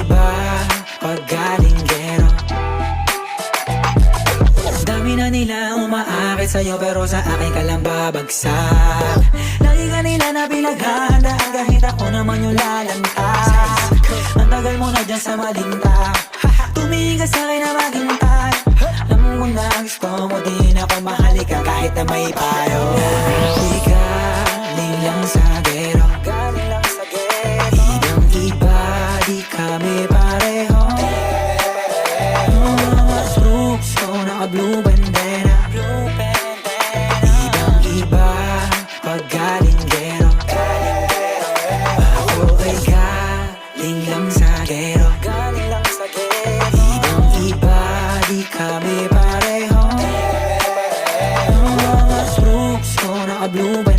iba pag galing gero. Dami na nila umaakit sa'yo pero sa akin ka lang babagsak. Lagi ka nila na pinaghahandaan kahit ako naman yung lalantad. Ang tagal mo na dyan sa malinta, tumingin ka sa'kin na maghintay. Alam mo na gusto mo din ako mahalika kahit na may payo. Di galing lang sa gero, ibang iba, di kami pareho. Mga troops ko naka-blue bandera, ibang iba pag galing gero. Ako ay galing lang sa gero, ibang iba, di kami pareho. Mga troops ko naka-blue bandera,